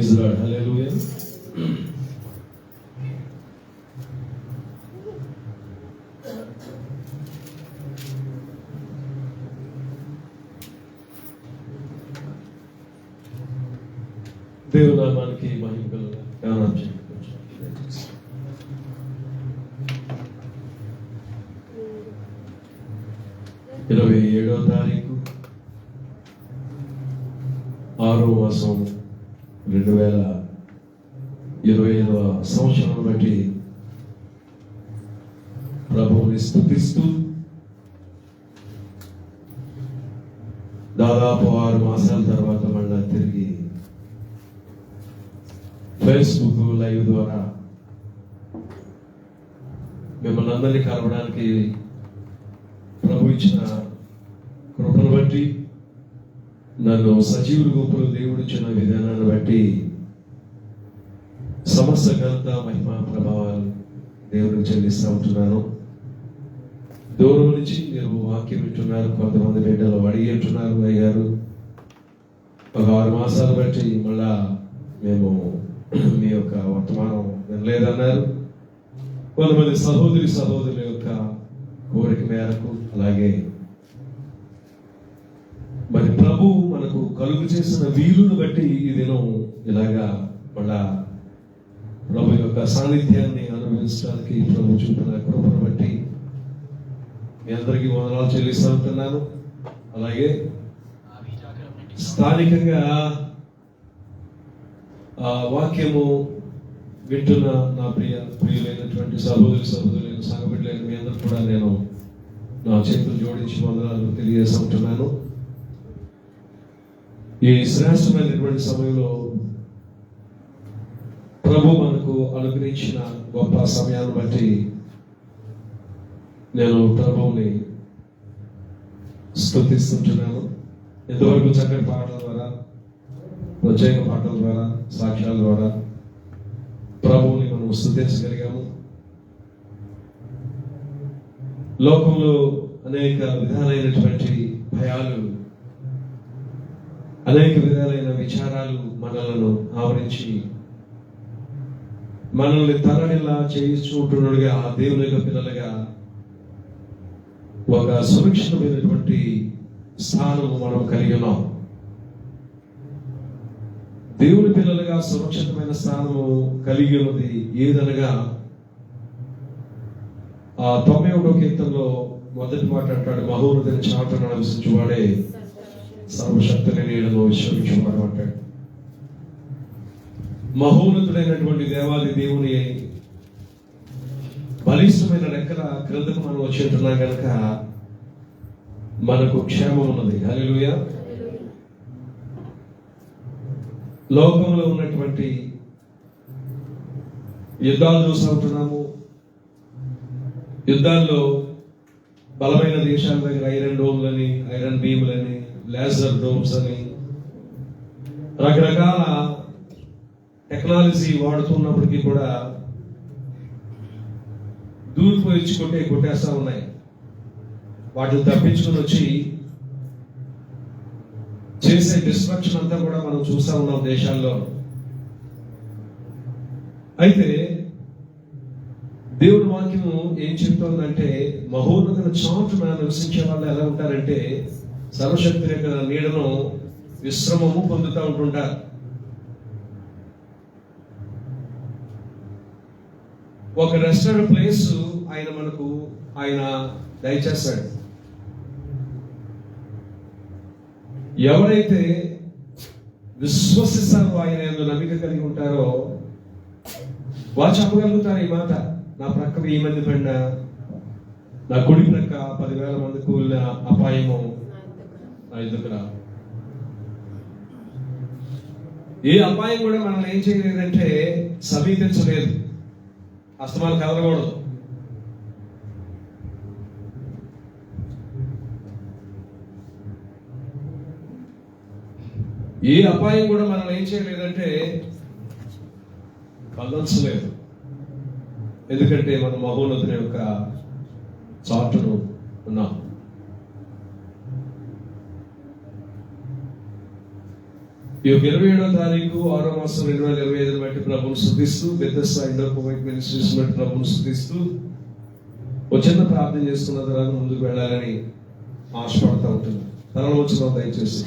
Praise lord, హల్లెలూయా. దేవుని నామానికి మహిమ కలుగును. 27వ తారీఖు 6వ మాసం 2025వ సంవత్సరం బట్టి ప్రభువుని స్తుతిస్తూ దాదాపు 6 మాసాల తర్వాత మళ్ళా తిరిగి ఫేస్బుక్ లైవ్ ద్వారా మిమ్మల్ని అందరినీ కలవడానికి ప్రభు ఇచ్చిన కృపను బట్టి, నన్ను సజీవుల గుంపులు దేవుడిచ్చిన విధానాన్ని బట్టి సమస్త ఘనత మహిమ ప్రభావాలు దేవుడికి చెల్లిస్తూ ఉంటున్నాను. దూరం నుంచి మీరు వాక్యం వింటున్నారు, కొంతమంది బిడ్డలు అడిగి ఉంటున్నారు, అయ్యారు ఒక 6 మాసాలు బట్టి మళ్ళా మేము మీ యొక్క వర్తమానం వినలేదన్నారు. కొంతమంది సహోదరుల యొక్క కోరిక మేరకు, అలాగే మరి ప్రభు మనకు కలుగు చేసిన వీలును బట్టి ఈ దినం ఇలాగా మళ్ళా ప్రభు యొక్క సాన్నిధ్యాన్ని అనుభవించడానికి ప్రభు చూపిన కృపను బట్టి మీ అందరికీ వందనాలు చెల్లిస్తున్నాను. అలాగే స్థానికంగా వాక్యము వింటున్న నా ప్రియులైనటువంటి సహోదరులైన సంఘబిడ్డలైన మీ అందరూ కూడా నేను నా చేతులు జోడించి వందనాలు తెలియజేస్తుంటున్నాను. ఈ శ్రేష్టమైనటువంటి సమయంలో ప్రభు మనకు అనుగ్రహించిన గొప్ప సమయాన్ని బట్టి నేను ప్రభువుని స్తుతిస్తుంటున్నాను. ఇంతవరకు చక్కటి పాటల ద్వారా, ప్రత్యేక పాటల ద్వారా, సాక్ష్యాల ద్వారా ప్రభువుని మనం స్తుతించగలిగాము. లోకంలో అనేక విధాలైనటువంటి భయాలు, అనేక విధాలైన విచారాలు మనలను ఆవరించి మనల్ని తరలిలా చేయించుకుంటున్నట్టుగా ఆ దేవుని యొక్క పిల్లలుగా ఒక సురక్షితమైనటువంటి స్థానము మనం కలిగి ఉన్నాం. దేవుని పిల్లలుగా సురక్షితమైన స్థానము కలిగి ఉన్నది ఏదనగా, ఆ 91వ కీర్తనలో మొదటి మాట అంటాడు, మహోన్నతుని చాటున నివసించువాడే సర్వశక్తుని నీడలో విశ్రమించువాడు అంటాడు. మహోన్నతుడైనటువంటి దేవాది దేవుని బలిష్టమైన రెక్కల క్రిందకు మనం వచ్చి ఉంటున్నాం కనుక మనకు క్షేమం ఉన్నది. హల్లెలూయా. లోకంలో ఉన్నటువంటి యుద్ధాలు చూస్తుంటున్నాము. యుద్ధాల్లో బలమైన దేశాల దగ్గర ఐరన్ డోమ్లని, ఐరన్ బీములని, లేజర్ డోమ్స్ అని రకరకాల టెక్నాలజీ వాడుతున్నప్పటికీ కూడా దూరిపోయి కొట్టేస్తా ఉన్నాయి. వాటిని తప్పించుకుని వచ్చి చేసే డిస్ట్రక్షన్ అంతా కూడా మనం చూస్తా ఉన్నాం దేశాల్లో. అయితే దేవుడి వాక్యము ఏం చెప్తోందంటే, మహోన్నతుల చాటున నివసించే వాళ్ళు ఎలా ఉంటారంటే సర్వశక్తి యొక్క నీడను విశ్రమము పొందుతూ ఉంటుంటారు. ఒక రెస్టారెంట్ ప్లేస్ ఆయన దయచేస్తాడు. ఎవరైతే విశ్వసిస్తారో, ఆయన యందు నమ్మిక కలిగి ఉంటారో వారు చెప్పగలుగుతారు ఈ మాట, నా ప్రక్క 1000 మంది పడినా, నా కుడి ప్రక్క 10,000 మంది కూలిన అపాయము నా ఎదుకు రా. ఏ అపాయం కూడా మనల్ని ఏం చేయలేదంటే సమీపించలేదు, అస్తమాలు కలగకూడదు. ఏ అపాయం కూడా మనల్ని ఏం చేయలేదంటే కలల్చలేదు. ఎందుకంటే మనం మహోన్నతుని యొక్క చాటును ఉన్నాం. ఈ 27వ తారీఖు 6వ మాసం 2025 బట్టి ప్రభువును స్తుతిస్తూ, బెతెస్దా ఇండోర్ కోవిడ్ మినిస్ట్రీస్ బట్టి ప్రభువును స్తుతిస్తూ ఒక చిన్న ప్రార్థన చేసుకున్న తర్వాత ముందుకు వెళ్ళాలని ఆశపడతా ఉంటుంది. తనలో వచ్చిన దయచేసి.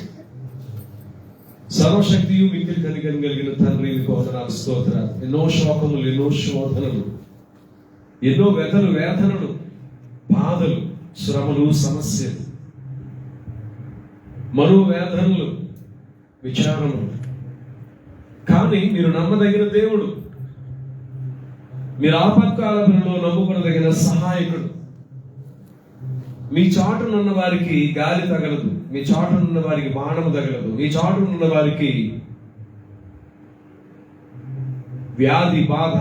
సర్వశక్తియు మిక్కిలి కనికరం కలిగిన తండ్రి, నీకు వందనాలు, స్తోత్రాలు. ఎన్నో శోకములు, ఎన్నో శోధనలు, ఎన్నో వ్యధలు, వేదనలు, బాధలు, శ్రమలు, సమస్యలు, మనోవేదనలు, విచారములు. కానీ మీరు నమ్మదగిన దేవుడు, మీరు ఆపత్కాలంలో నమ్ముకొనదగిన సహాయకుడు. మీ చాటునున్న వారికి గాలి తగలదు, మీ చాటునున్న వారికి బాణము తగలదు, మీ చాటునున్న వారికి వ్యాధి బాధ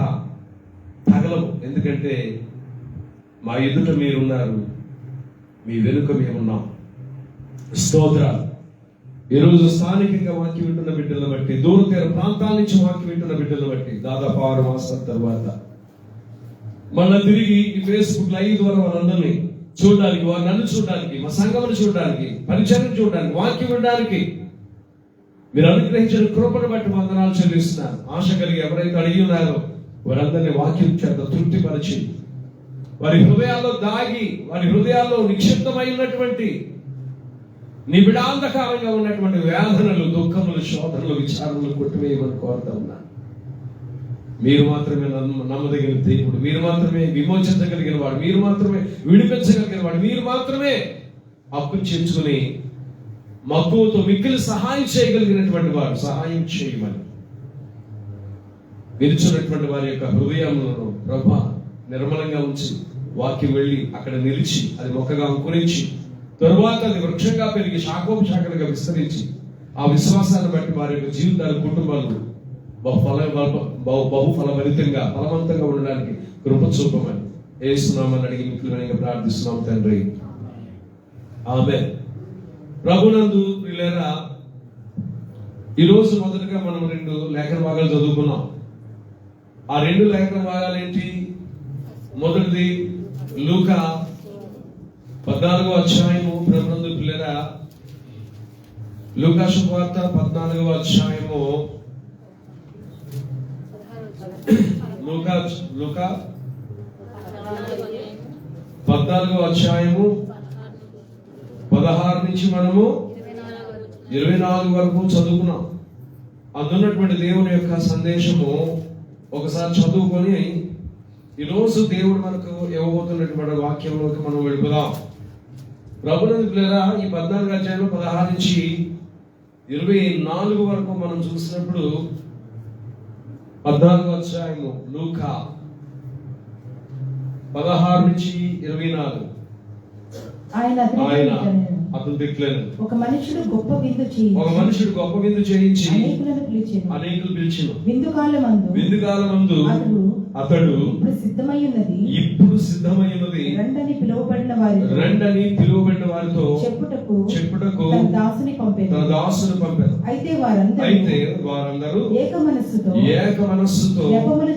తగలవు. ఎందుకంటే మా ఎదుట మీరున్నారు, మీ వెనుక మేమున్నాం. స్తోత్రాలు. ఈరోజు స్థానికంగా వాక్యం వింటున్న బిడ్డలను బట్టి, దూర తీర ప్రాంతాల నుంచి వాక్యం వింటున్న బిడ్డలను బట్టి, దాదాపు 6 మాసాల తర్వాత మళ్ళా తిరిగి ఈ ఫేస్బుక్ లైవ్ ద్వారా వాళ్ళందరినీ చూడడానికి, వారు నన్ను చూడడానికి, మా సంఘమును చూడడానికి, పరిచయం చూడడానికి, వాక్యం వినడానికి మీరు అనుగ్రహించిన కృపను బట్టి వందనాలు చెల్లిస్తున్నారు. ఆశ కలిగి ఎవరైతే అడిగి ఉన్నారో వారందరినీ వాక్యం చేత తృప్తిపరిచి, వారి హృదయాల్లో దాగి, వారి హృదయాల్లో నిక్షిప్తమైనటువంటి నిబిడాంధకారంగా ఉన్నటువంటి వేదనలు, దుఃఖములు, శోధనలు, విచారణలు కొట్టివేయమని కోరుతా ఉన్నాను. మీరు మాత్రమే నమ్మదగిన దేవుడు, మీరు మాత్రమే విమోచించగలిగిన వాడు, మీరు మాత్రమే విడిపించగలిగిన వాడు, మీరు మాత్రమే అప్పు చేర్చుకుని మక్కువతో మిక్కిలి సహాయం చేయగలిగినటువంటి వాడు. సహాయం చేయమని నిలిచినటువంటి వారి యొక్క హృదయములను ప్రభా నిర్మలంగా ఉంచి, వాక్యం వెళ్ళి అక్కడ నిలిచి అది మొక్కగా అంకురించి తరువాత అది వృక్షంగా పెరిగి శాఖోపశాఖలుగా విస్తరించి ఆ విశ్వాసాన్ని బట్టి వారి యొక్క జీవితాలు, కుటుంబాలు బహుఫలభరితంగా, ఫలవంతంగా ఉండడానికి కృప చూపమని యేసునామమున అడిగి మిక్కిలిగా ప్రార్థిస్తున్నాం తండ్రి, ఆమేన్. ప్రభునందు ప్రియులారా, ఈరోజు మొదటగా మనం 2 లేఖన భాగాలు చదువుకున్నాం. ఆ 2 లేఖన భాగాలు ఏంటి? మొదటిది లూకా 14వ అధ్యాయము. ప్రభునందు ప్రియులారా, లూకా శుభవార్త 14వ అధ్యాయము. లూకా 14వ అధ్యాయము 16 నుంచి మనము 24 వరకు చదువుకున్నాం. అందున్నటువంటి దేవుని యొక్క సందేశము ఒకసారి చదువుకొని ఈరోజు దేవుడు మనకు ఇవ్వబోతున్నటువంటి వాక్యంలోకి మనం వెళ్ళిపోదాం. ప్రభునందు ప్రియులారా, ఈ 14వ అధ్యాయంలో 16 నుంచి 24 వరకు మనం చూసినప్పుడు, 14వ అధ్యాయము లూకా 16 నుంచి 24. ఆయన అతను తిట్టలేదు. ఒక మనుషుడు గొప్ప విందు చేయించి అనేకులు పిలిచెను. విందు కాలమందు అతడు ఇప్పుడు సిద్ధమై ఉన్నది రండని పిలువబడిన వారితో చెప్పుటకు తన దాసుని పంపెను. అయితే వారందరూ ఏక మనస్సుతో నెపములు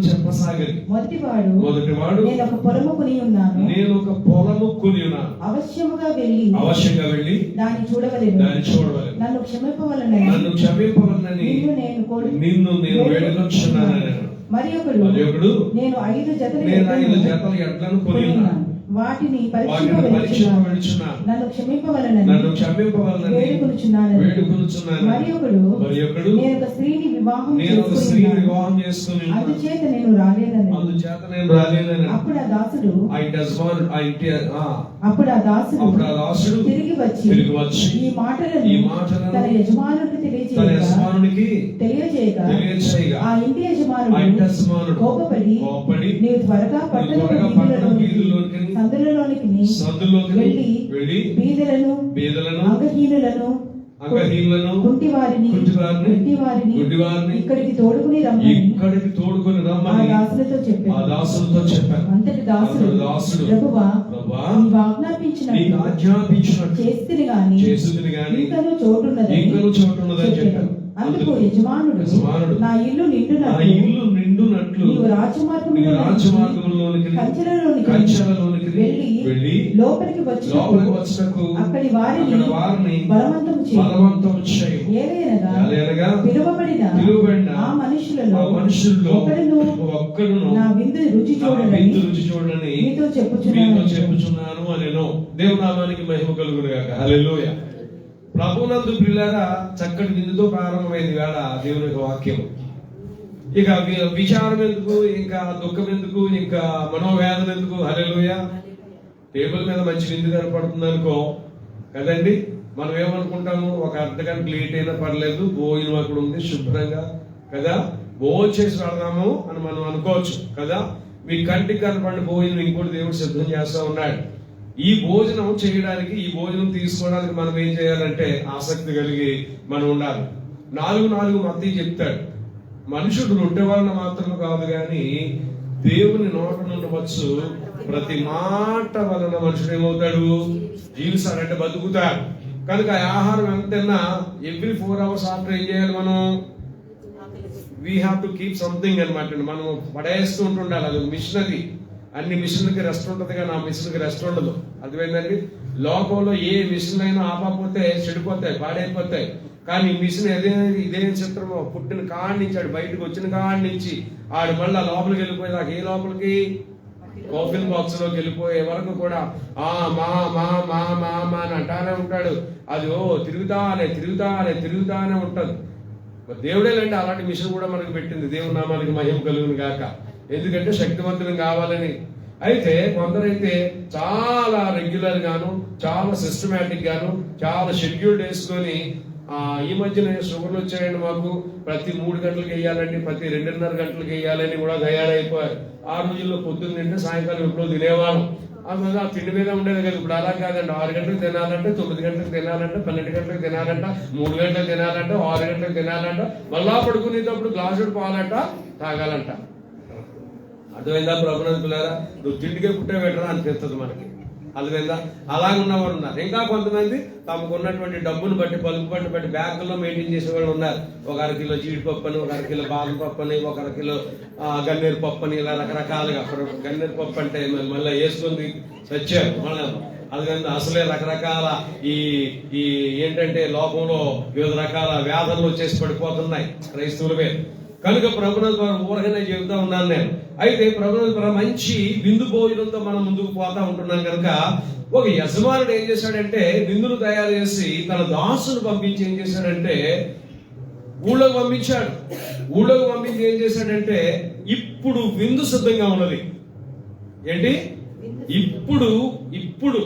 చెప్పసాగిరి. మొదటివాడు నేను ఒక పొలము కొని ఉన్నాను, అవశ్యంగా వెళ్ళి దాన్ని చూడవలెను, నన్ను క్షమింపవలెనని నిన్ను నేను వేడుకొనుచున్నాను. మరి ఒకడు నేను 5 జతల ఎడ్లను కొని ఉన్నాను, వాటిని పరీక్షింపవలెను, నన్ను క్షమింపవలెనని వేడుకొనుచున్నాను. మరి ఒకడు నేను ఒక స్త్రీని వివాహం చేసుకుని అందుచేత నేను రాలేదని. అప్పుడు ఆ దాసుడు తిరిగి వచ్చి ఈ మాటలను తన యజమానునికి తెలియజేయగా ఆ ఇంటి యజమానుడు కోపపడి నీవు త్వరగా పట్టణ సందులలోనికి వెళ్ళి బీదలను, అంగహీనులను, కుంటివారిని ఇక్కడికి తోడుకుని రమ్మని ఆ దాసులతో చెప్పాను. అంతటి దాసుడు, ప్రభువా నీవు ఆజ్ఞాపించినట్టు చేస్తుని గాని ఇంకనూ చోటున్నదని చెప్పాను. అందుకు యజమానుడు నా ఇల్లు నిండునట్లు నిండునట్లు నీవు రాజమార్గములోనికి కంచెలలోనికి వెళ్ళి లోపలికి వచ్చుటకు అక్కడి వారిని బలవంతం చేయి. ఏలయనగా పిలువబడిన ఆ మనుషులలో ఒక్కడును నా విందు రుచి చూడని మీతో చెప్పుచున్నాను అనేను. దేవుని నామానికి మహిమ కలుగును గాక. హల్లెలూయా. ప్రభునందు ప్రియులారా, చక్కటి విందుతో ప్రారంభమైంది వేళ దేవుని యొక్క వాక్యం. ఇక విచారం ఎందుకు, ఇంకా దుఃఖం ఎందుకు, ఇంకా మనోవేదన ఎందుకు? హల్లెలూయా. టేబుల్ మీద మంచి విందు కనపడుతుంది అనుకో కదండి, మనం ఏమనుకుంటాము, ఒక అర్ధగంట లేట్ అయినా పర్లేదు, భోజనం అక్కడ ఉంది శుభ్రంగా కదా, భోజనం చేసి వెళదాము అని మనం అనుకోవచ్చు కదా. మీ కంటికి కనపడిన భోజనం ఇంకోటి దేవుడు సిద్ధం చేస్తా ఉన్నాడు. ఈ భోజనం చేయడానికి, ఈ భోజనం తీసుకోవడానికి మనం ఏం చేయాలంటే ఆసక్తి కలిగి మనం ఉండాలి. 4:4 మత్తయి చెప్తాడు, మనుషుడు రొట్టె వలన మాత్రం కాదు గాని దేవుని నోట నుండి వచ్చు ప్రతి మాట వలన మనుషుడు ఏమవుతాడు, జీవిస్తాడంటే బతుకుతాడు. కనుక ఆహారం ఎంతైనా ఎవ్రీ 4 hours ఆఫ్టర్ ఏం చేయాలి, మనం we have to keep something అనమాట. మనం పడేస్తూ ఉంటుండాలి. అది మిషనరీ. అన్ని మిషన్లకి రెస్ట్ ఉంటుంది కానీ ఆ మిషన్కి రెస్ట్ ఉండదు. అర్థమైందండి. లోకంలో ఏ మిషన్ అయినా ఆపకపోతే చెడిపోతాయి, పాడైపోతాయి. కానీ మిషన్ ఇదే చిత్రమో, పుట్టిన కాడి నుంచి ఆడు బయటకు వచ్చిన కాడి నుంచి ఆడు మళ్ళీ లోపలికి వెళ్ళిపోయేదాకా, ఏ లోపలికి కాఫిన్ బాక్స్ లోకి వెళ్ళిపోయే వరకు కూడా మా మా మా మా మా అని అంటానే ఉంటాడు. అది తిరుగుతానే ఉంటది. దేవుడేలండి అలాంటి మిషన్ కూడా మనకు పెట్టింది. దేవుని నామానికి మహిమ కలుగును గాక. ఎందుకంటే శక్తివంతులు కావాలని. అయితే కొందరైతే చాలా రెగ్యులర్ గాను, చాలా సిస్టమేటిక్ గాను, చాలా షెడ్యూల్డ్ వేసుకొని ఈ మధ్యన షుగర్లు వచ్చాయండి మాకు, ప్రతి 3 గంటలకు వేయాలండి, ప్రతి 2:30 గంటలకు వేయాలని కూడా తయారైపోయారు. ఆ రోజుల్లో పొద్దున్న తింటే సాయంకాలం ఎప్పుడో తినేవాళ్ళం. అందువల్ల ఆ తిండి మీద ఉండేది కదా. ఇప్పుడు అలా కాదండి. 6 గంటలకు తినాలంటే, 9 గంటలకు తినాలంటే, 12 గంటలకు తినాలంట, 3 గంటలకు తినాలంట, 6 గంటలకు తినాలంట, మళ్ళా పడుకునేటప్పుడు గ్లాసుడు పాలంట తాగాలంట. అర్థమైందా ప్రభునందులారా? నువ్వు తిండికే పుట్టే పెట్టరా అనిపిస్తుంది మనకి. అర్థమైందా? అలాగే ఉన్నవారు ఉన్నారు. ఇంకా కొంతమంది తమకు ఉన్నటువంటి డబ్బును బట్టి, పలుకు బట్టి బ్యాంకుల్లో మెయింటైన్ చేసేవాళ్ళు ఉన్నారు. ఒక 1/2 కిలో జీడిపప్పు అని, ఒక 1/2 కిలో బాదం పప్పు అని, ఒక 1/2 కిలో గన్నేరు పప్పు అని, ఇలా రకరకాలుగా. గన్నేరు పప్పు అంటే మళ్ళీ వేసుకొని చచ్చారు మళ్ళీ. అందుకని అసలే రకరకాల ఈ ఏంటంటే లోకంలో వివిధ రకాల వ్యాధులు వచ్చేసి పడిపోతున్నాయి క్రైస్తవులమే. కనుక ప్రభునందు ఊరగానే చెబుతా ఉన్నాను నేను. అయితే ప్రభునందు మంచి విందు భోజనంతో మనం ముందుకు పోతా ఉంటున్నాం కనుక ఒక యజమానుడు ఏం చేశాడంటే విందును తయారు చేసి తన దాసును పంపించి ఏం చేశాడంటే ఊళ్ళోకి పంపించాడు. ఊళ్ళోకి పంపించి ఏం చేశాడంటే ఇప్పుడు విందు సిద్ధంగా ఉన్నది. ఏంటి? ఇప్పుడు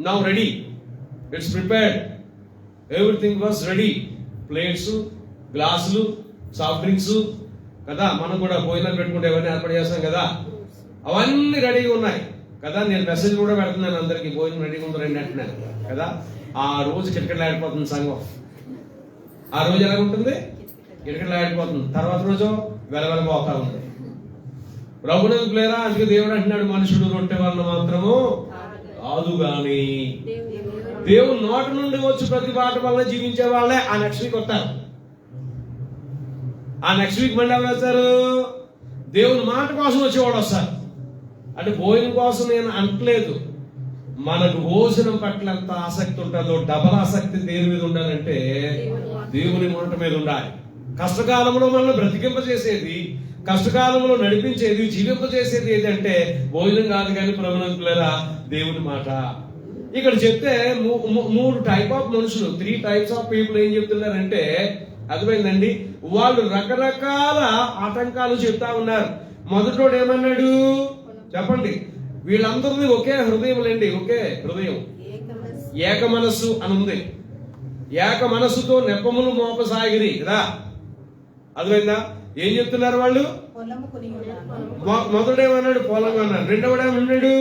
now ready, it's prepared, everything was ready. Plates, గ్లాసులు, సాఫ్ట్ డ్రింక్స్ కదా, మనం కూడా భోజనాలు పెట్టుకుంటే ఎవరిని ఏర్పాటు చేస్తాం కదా, అవన్నీ రెడీగా ఉన్నాయి కదా. నేను మెసేజ్ కూడా పెడుతున్నాను అందరికి, భోజనం రెడీగా ఉంది రండి అంటున్నాను కదా. ఆ రోజు కిటకిటలాడిపోతుంది సంఘం. ఆ రోజు ఎలా ఉంటుంది? కిటకిటలాడిపోతుంది. తర్వాత రోజు వెలవెలబోతా ఉంది. ప్రభునందు లేరా? అందుకే దేవుడు అంటున్నాడు, మనుషుడు రొట్టె వలన మాత్రము కాదు గాని దేవుని నోటి నుండి వచ్చి ప్రతి మాట వల్ల జీవించే వాళ్ళే ఆ నెక్స్ట్ వీక్ వస్తారు. ఆ నెక్స్ట్ వీక్ మళ్ళీ ఎవరు వస్తారు? దేవుని మాట కోసం వచ్చేవాడు వస్తారు. అంటే భోజనం కోసం నేను అంటలేదు. మనకు భోజనం పట్ల ఎంత ఆసక్తి ఉంటుందో డబల్ ఆసక్తి దేని మీద ఉండాలంటే దేవుని మాట మీద ఉండాలి. కష్టకాలంలో మనల్ని బ్రతికింపజేసేది, కష్టకాలంలో నడిపించేది, జీవింపజేసేది ఏదంటే భోజనం కాదు కానీ ప్రభునంతులారా దేవుని మాట. ఇక్కడ చెప్తే 3 టైప్ ఆఫ్ మనుషులు, 3 types ఆఫ్ పీపుల్ ఏం చెప్తున్నారంటే, అర్థమైందండి, వాళ్ళు రకరకాల ఆటంకాలు చెప్తా ఉన్నారు. మొదటోడు ఏమన్నాడు చెప్పండి? వీళ్ళందరిది ఒకే హృదయం లేండి, ఒకే హృదయం, ఏక మనస్సు అని ఉంది. ఏక మనస్సుతో నెప్పములు మోపసాగిరి కదా. అర్థమైందా? ఏం చెప్తున్నారు వాళ్ళు? మొదటేమన్నాడు? పొలం అన్నాడు. రెండవడేమన్నాడు?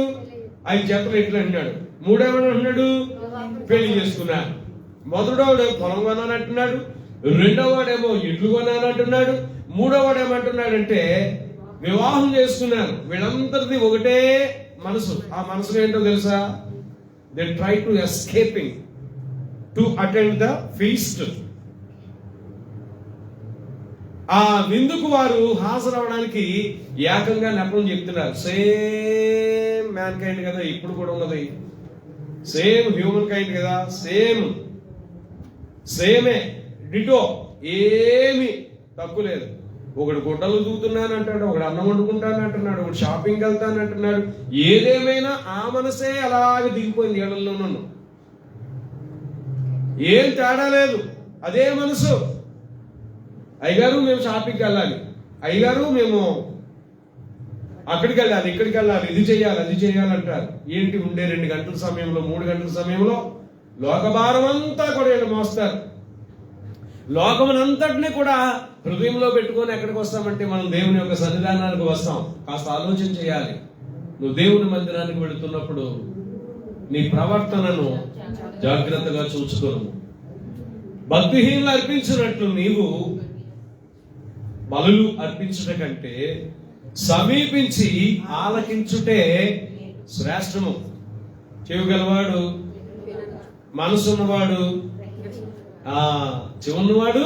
5 జతలు ఎట్లు అన్నాడు. మూడేమన్నాడు? పెళ్లి చేసుకున్నాడు. మొదటోడు పొలం కొనానంటున్నాడు, రెండోవాడేమో ఇడ్లు కొనానంటున్నాడు, మూడోవాడు ఏమంటున్నాడంటే వివాహం చేసుకున్నాను. వీళ్ళందరిది ఒకటే మనసు. ఆ మనసు ఏంటో తెలుసా? They try to escaping to attend the feast. ఆ విందుకు వారు హాజరవడానికి ఏకంగా నెపం చెప్తున్నారు. సేమ్ మ్యాన్ కైండ్ కదా ఇప్పుడు కూడా ఉన్నది, సేమ్ హ్యూమన్ కైండ్ కదా, సేమే డిటో, ఏమి తక్కువ లేదు. ఒకడు గుడ్డలు దూతున్నాను అంటాడు, ఒకడు అన్నం వండుకుంటాను అంటున్నాడు, ఒకడు షాపింగ్కి వెళ్తాను అంటున్నాడు. ఏదేమైనా ఆ మనసే అలాగే దిగిపోయింది ఏళ్లలోనూ, ఏం తేడా లేదు, అదే మనసు. అయ్యగారు మేము షాపింగ్కి వెళ్ళాలి, అయ్యగారు మేము అక్కడికి వెళ్ళాలి, ఇక్కడికి వెళ్ళాలి, ఇది చేయాలి అది చేయాలంటారు. ఏంటి ఉండే 2 గంటల సమయంలో 3 గంటల సమయంలో లోకభారం అంతా కూడా వీళ్ళు మోస్తారు. లోకమునంతటినీ కూడా హృదయంలో పెట్టుకొని ఎక్కడికి వస్తామంటే మనం దేవుని యొక్క సన్నిధానానికి వస్తాం. కాస్త ఆలోచన చేయాలి. నువ్వు దేవుని మందిరానికి వెళుతున్నప్పుడు నీ ప్రవర్తనను జాగ్రత్తగా చూసుకోను. భక్తిహీనులు అర్పించినట్లు నీవు బలులు అర్పించుట కంటే సమీపించి ఆలకించుటే శ్రేష్టము. చెవిగలవాడు, మనసున్నవాడు, చెవున్నవాడు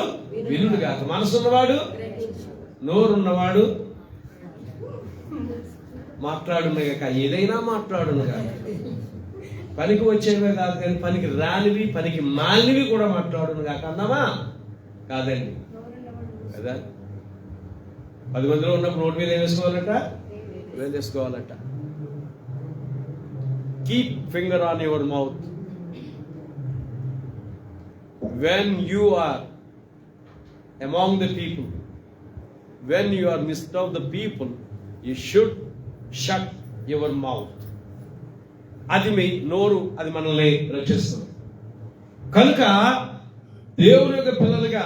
వినుడు కాక, మనసున్నవాడు నోరున్నవాడు మాట్లాడును కాక, ఏదైనా మాట్లాడును కాక. పనికి వచ్చేవే కాదు కానీ పనికి రానివి, పనికి మాలినవి కూడా మాట్లాడును కాక అన్నామా? కాదండి కదా. 10 మందిలో ఉన్నప్పుడు నోటి మీద ఏం వేసుకోవాలట? Keep finger on your mouth. When you are among the people, when you are midst of the people, you should shut your mouth. అది మీ నోరు, అది మనల్ని రక్షిస్తుంది. కనుక దేవుని యొక్క పిల్లలుగా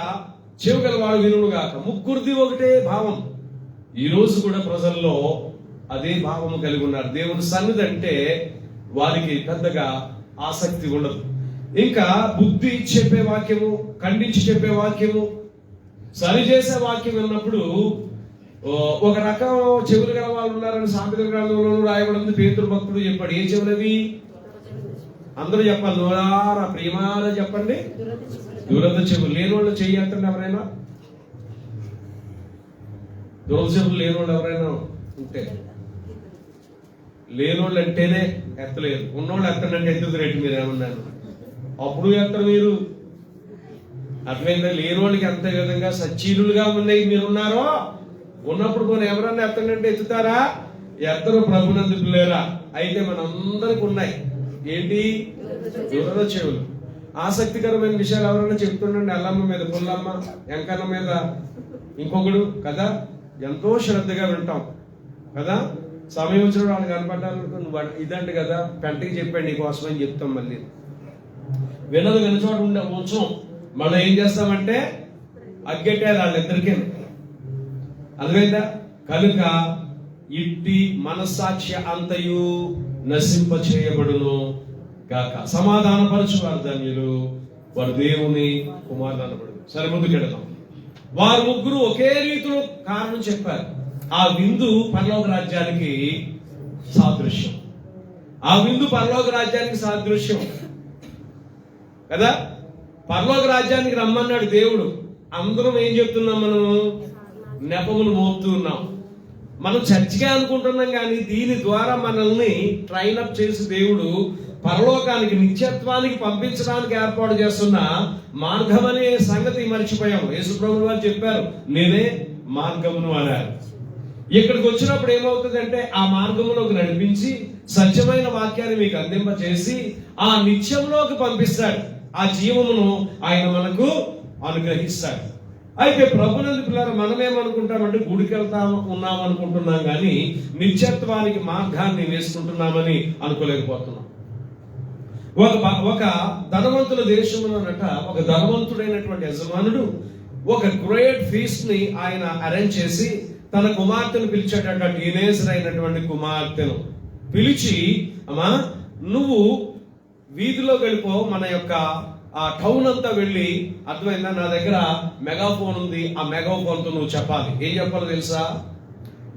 చెవిగల వాడు వినుగాక. ముగ్గురిది ఒకటే భావం. ఈ రోజు కూడా ప్రజల్లో అదే భావము కలిగి ఉన్నారు. దేవుని సన్నిధి అంటే వారికి పెద్దగా ఆసక్తి ఉండదు. ఇంకా బుద్ధి చెప్పే వాక్యము, ఖండించి చెప్పే వాక్యము, సరిచేసే వాక్యం విన్నప్పుడు ఒక రకం చెవులు గల వాళ్ళు ఉన్నారని సామెతల గ్రంథంలోనూ రాయబడింది. పేతురు భక్తుడు చెప్పాడు. ఏ చెవులవి? అందరూ చెప్పాలి, నోరారా ప్రియమారా చెప్పండి. దురద చెవులు లేని వాళ్ళు చెయ్యండి. ఎవరైనా దురద చెవులు లేని వాళ్ళు ఎవరైనా ఉంటే, లేనోళ్ళు అంటేనే ఎత్తలేదు, ఉన్నోళ్ళు ఎత్తండి ఎత్తుకు రేటు. మీరు ఏమన్నారు? అప్పుడు ఎత్తరు మీరు. అర్థమైందా? లేని వాళ్ళకి ఎంత విధంగా సచ్చీలుగా ఉన్నాయి మీరున్నారో, ఉన్నప్పుడు కొన్ని ఎవరన్నా ఎత్తండి ఎత్తుతారా? ఎత్తరు. ప్రభునందు పిల్లేరా. అయితే మనందరికి ఉన్నాయి ఏంటి? దురద చెవులు. ఆసక్తికరమైన విషయాలు ఎవరైనా చెప్తుండండి. అల్లమ్మ మీద, పుల్లమ్మ, ఎంకన్న మీద ఇంకొకడు కదా, ఎంతో శ్రద్ధగా వింటాం కదా. సమయం వచ్చిన వాళ్ళు కనపడ్డాను, నువ్వు ఇదంటే కదా పెంటకి చెప్పాడు నీకోసమని చెప్తాం. మళ్ళీ వినదు విన్న చోట ఉండే ఉంచం. మనం ఏం చేస్తామంటే అగ్గెట్టారు వాళ్ళిద్దరికీ. అర్థమైందా? కనుక ఇట్టి మనస్సాక్షి అంతయు నశింప చేయబడును గాక. సమాధానపరచు వారు ధన్యులు, వారు దేవుని కుమారులు అనబడు. సరే, ముందుకెడదాం. వారు ముగ్గురు ఒకే రీతిలో కారణం చెప్పారు. ఆ విందు పరలోక రాజ్యానికి సాదృశ్యం. ఆ విందు పరలోక రాజ్యానికి సాదృశ్యం కదా. పరలోక రాజ్యానికి రమ్మన్నాడు దేవుడు. అందరం ఏం చెప్తున్నాం? మనం నెపములు మోపుతూ ఉన్నాం. మనం చర్చిగా అనుకుంటున్నాం, కానీ దీని ద్వారా మనల్ని ట్రైన్ అప్ చేసి దేవుడు పరలోకానికి, నిత్యత్వానికి పంపించడానికి ఏర్పాటు చేస్తున్న మార్గం అనే సంగతి మర్చిపోయాం. యేసుప్రభువు వారు చెప్పారు, నేనే మార్గమును అన్నారు. ఇక్కడికి వచ్చినప్పుడు ఏమవుతుందంటే ఆ మార్గంలోకి నడిపించి సత్యమైన వాక్యాన్ని మీకు అందింపచేసి ఆ నిత్యంలోకి పంపిస్తాడు. ఆ జీవమును ఆయన మనకు అనుగ్రహిస్తాడు. అయితే ప్రభునందు పిల్లలు మనమేమనుకుంటామంటే గుడికి ఉన్నాం అనుకుంటున్నాం, కానీ నిత్యత్వానికి మార్గాన్ని వేసుకుంటున్నామని అనుకోలేకపోతున్నాం. ఒక ధనవంతుల దేశంలోనట ఒక ధనవంతుడైనటువంటి యజమానుడు ఒక గ్రేట్ ఫీస్ట్ ని ఆయన అరేంజ్ చేసి తన కుమార్తెను పిలిచేటట్టు, టీనేజర్ అయినటువంటి కుమార్తెను పిలిచి, అమ్మా నువ్వు వీధిలో వెళ్ళిపో, మన యొక్క ఆ టౌన్ అంతా వెళ్ళి, అర్థమైందా, నా దగ్గర మెగాఫోన్ ఉంది, ఆ మెగాఫోన్ తో నువ్వు చెప్పాలి. ఏం చెప్పాలో తెలుసా?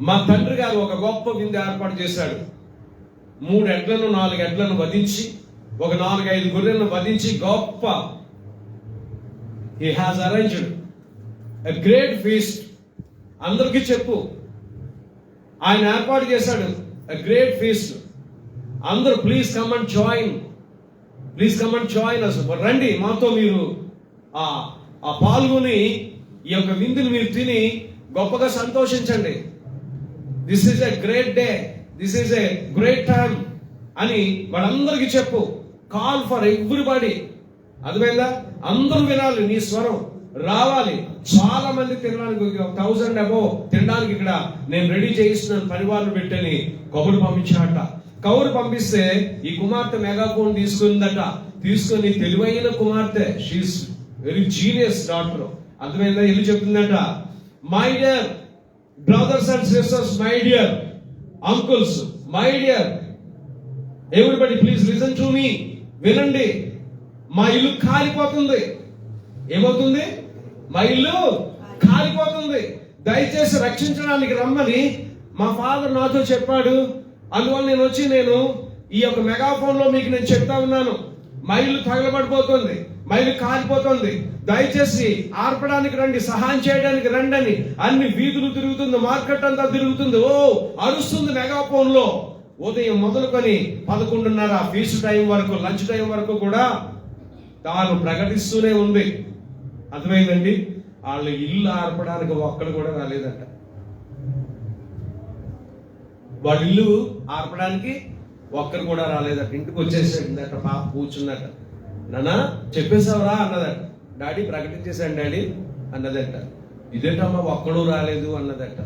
మా తండ్రి గారు ఒక గొప్ప విందు ఏర్పాటు చేశాడు. 3 ఎడ్లను 4 ఎడ్లను వధించి, ఒక 4-5 గొర్రెలను వధించి గొప్ప, he has arranged a great feast అందరికీ చెప్పు. ఆయన ఏర్పాటు చేశాడు గ్రేట్ ఫీస్ట్. అందరూ ప్లీజ్ కమ్ అండ్ జాయిన్ అసలు రండి, మాతో మీరు ఆ పాల్గొని ఈ యొక్క విందుని మీరు తిని గొప్పగా సంతోషించండి. This is a great day, this is a great time అని వాళ్ళందరికీ చెప్పు. Call for everybody. అర్థమైందా? అందరూ వినాలి, నీ స్వరం రావాలి. చాలా మంది తినడానికి 1000 above తినడానికి ఇక్కడ నేను రెడీ చేయిస్తున్నాను, పని వాళ్ళు పెట్టని కబురు పంపించాట. కబురు పంపిస్తే ఈ కుమార్తె మెగాఫోన్ తీసుకొని తెలివైన కుమార్తె, షీఈస్ వెరీ జీనియస్ డాక్టర్. అర్థమైందా? వెళ్ళి చెప్తుందట, my dear brothers and sisters, my dear uncles, my dear everybody please listen to me. వినండి, మా ఇల్లు కాలిపోతుంది. ఏమవుతుంది? మా ఇల్లు కాలిపోతుంది. దయచేసి రక్షించడానికి రమ్మని మా ఫాదర్ నాతో చెప్పాడు. అందువల్ల నేను ఈ యొక్క మెగాఫోన్ లో మీకు నేను చెప్తా ఉన్నాను, మా ఇల్లు తగలబడిపోతుంది, మా ఇల్లు కాలిపోతుంది, దయచేసి ఆర్పడానికి రండి, సహాయం చేయడానికి రండి అని అన్ని వీధులు తిరుగుతుంది, మార్కెట్ అంతా తిరుగుతుంది, ఓ అరుస్తుంది మెగాఫోన్ లో. ఉదయం మొదలుకొని 11:30 ఫీస్ట్ టైం వరకు, లంచ్ టైం వరకు కూడా తాను ప్రకటిస్తూనే ఉంది. అర్థమైందండి? వాళ్ళు ఇల్లు ఆర్పడానికి ఒక్కడు కూడా రాలేదంట. వాళ్ళ ఇల్లు ఆర్పడానికి ఒక్కరు కూడా రాలేదట. ఇంటికి వచ్చేసాడట, పాప కూర్చున్నట. నానా చెప్పేసావరా అన్నదట. డాడీ ప్రకటించేశాను డాడీ అన్నదట. ఇదేంటమ్మా ఒక్కడు రాలేదు అన్నదట.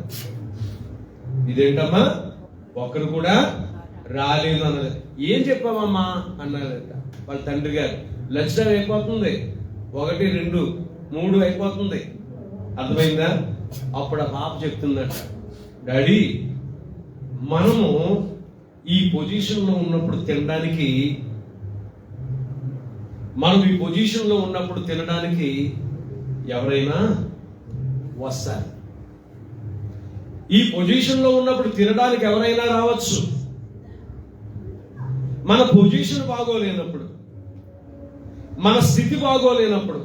ఇదేంటమ్మా ఒక్కరు కూడా రాలేదు అన్నది. ఏం చెప్పామమ్మా అన్నదట వాళ్ళ తండ్రి గారు. లంచ్ టైం అయిపోతుంది, 1, 2, 3 అయిపోతుంది. అర్థమైందా? అప్పుడు ఆ పాప చెప్తుందట, డాడీ మనము ఈ పొజిషన్ లో ఉన్నప్పుడు తినడానికి ఎవరైనా వస్తారు. ఈ పొజిషన్ లో ఉన్నప్పుడు తినడానికి ఎవరైనా రావచ్చు. మన పొజిషన్ బాగోలేనప్పుడు, మన స్థితి బాగోలేనప్పుడు,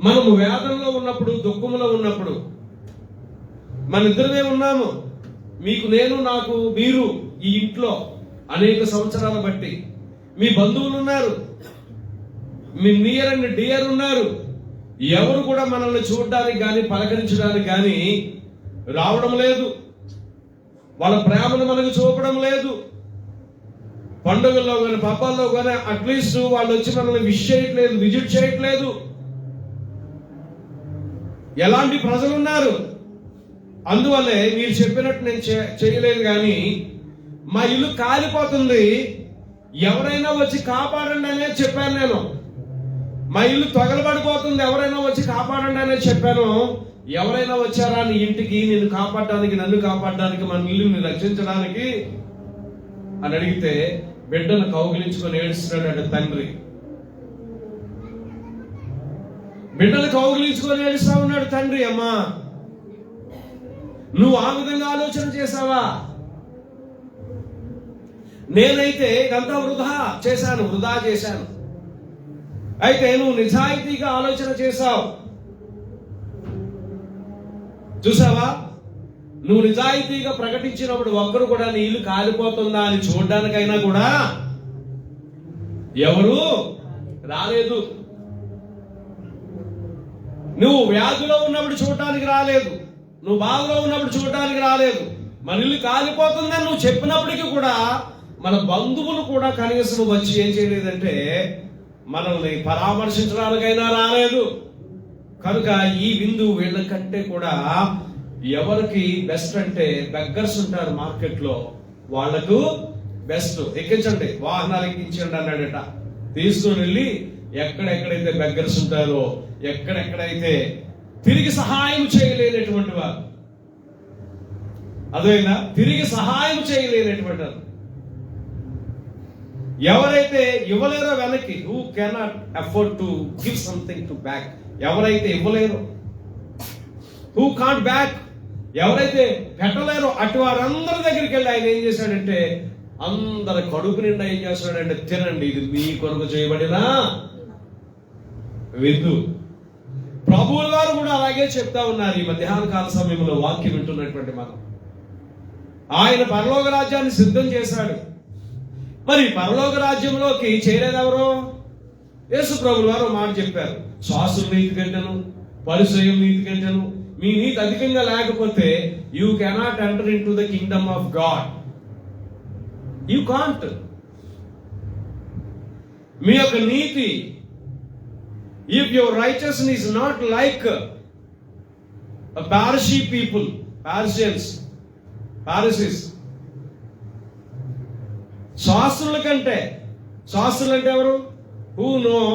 మనము వేదనలో ఉన్నప్పుడు, దుఃఖంలో ఉన్నప్పుడు, మన ఇద్దరమే ఉన్నాము. మీకు నేను, నాకు మీరు, ఈ ఇంట్లో అనేక సంవత్సరాల బట్టి మీ బంధువులు ఉన్నారు, మీ నియర్ అండ్ డియర్ ఉన్నారు. ఎవరు కూడా మనల్ని చూడడానికి కానీ పలకరించడానికి కానీ రావడం లేదు. వాళ్ళ ప్రేమను మనకు చూపడం లేదు. పండుగల్లో కానీ పబ్బాల్లో కానీ అట్లీస్ట్ వాళ్ళు వచ్చి మనల్ని విజిట్ చేయట్లేదు. ఎలాంటి ప్రజలు ఉన్నారు. అందువల్లే మీరు చెప్పినట్టు నేను చేయలేదు. కానీ మా ఇల్లు కాలిపోతుంది, ఎవరైనా వచ్చి కాపాడండి అనే చెప్పాను నేను. మా ఇల్లు తగలబడిపోతుంది, ఎవరైనా వచ్చి కాపాడండి అనే చెప్పాను. ఎవరైనా వచ్చారా నీ ఇంటికి నిన్ను కాపాడడానికి, నన్ను కాపాడడానికి, మన ఇల్లుని రక్షించడానికి అని అడిగితే బిడ్డను కౌగిలించుకొని ఏడుస్తున్నాడు తండ్రి. బిడ్డను కౌగిలించుకొని ఏడుస్తా ఉన్నాడు తండ్రి. అమ్మా నువ్వు ఆ విధంగా ఆలోచన చేశావా? నేనైతే ఇదంతా వృధా చేశాను. అయితే నువ్వు నిజాయితీగా ఆలోచన చేశావు. చూసావా? నువ్వు నిజాయితీగా ప్రకటించినప్పుడు ఒక్కరు కూడా నీ ఇల్లు కాలిపోతుందా అని చూడడానికైనా కూడా ఎవరు రాలేదు. నువ్వు వ్యాధిలో ఉన్నప్పుడు చూడటానికి రాలేదు, నువ్వు బాధలో ఉన్నప్పుడు చూడటానికి రాలేదు. మన ఇల్లు కాలిపోతుందని నువ్వు చెప్పినప్పటికీ కూడా మన బంధువులు కూడా కనీసం వచ్చి ఏం చేయలేదంటే మనల్ని పరామర్శించడానికైనా రాలేదు. కనుక ఈ విందు వీళ్ళకంటే కూడా ఎవరికి బెస్ట్ అంటే బెగ్గర్స్ ఉంటారు మార్కెట్ లో, వాళ్లకు బెస్ట్. ఎక్కించండి, వాహనాలు ఎక్కించండి అన్నాడట. తీసుకుని వెళ్ళి ఎక్కడెక్కడైతే బెగ్గర్స్ ఉంటారో, ఎక్కడెక్కడైతే తిరిగి సహాయం చేయలేనటువంటి వారు, అదేనా తిరిగి సహాయం చేయలేనటువంటి వారు, ఎవరైతే ఇవ్వలేరో వెనక్కి, who cannot afford to give something to back, ఎవరైతే ఇవ్వలేరో, హూ కాంట్ బ్యాక్, ఎవరైతే పెట్టలేరో అటు వారందరి దగ్గరికి వెళ్ళి ఆయన ఏం చేశాడంటే అందరి కడుపు నిండా ఏం చేస్తాడంటే, తినండి, ఇది మీ కొరకు చేయబడిన విందు. ప్రభువుల వారు కూడా అలాగే చెప్తా ఉన్నారు. ఈ మధ్యాహ్న కాల సమయంలో వాక్యం వింటున్నటువంటి మనం, ఆయన పరలోక రాజ్యాన్ని సిద్ధం చేశాడు. మరి పరలోక రాజ్యంలోకి చేరేదెవరో? యేసు ప్రభువుల వారు మాట చెప్పారు, శాస్త్రుల నీతి కంటేను పరిసయ్యుల నీతి కంటేను మీ నీతి అధికంగా లేకపోతే you cannot enter in to the kingdom of God. You can't. మీ యొక్క నీతి, if your righteousness is not like a Pharisee people, Pharisees, శాస్త్రుల కంటే, శాస్త్రులు అంటే ఎవరు? who know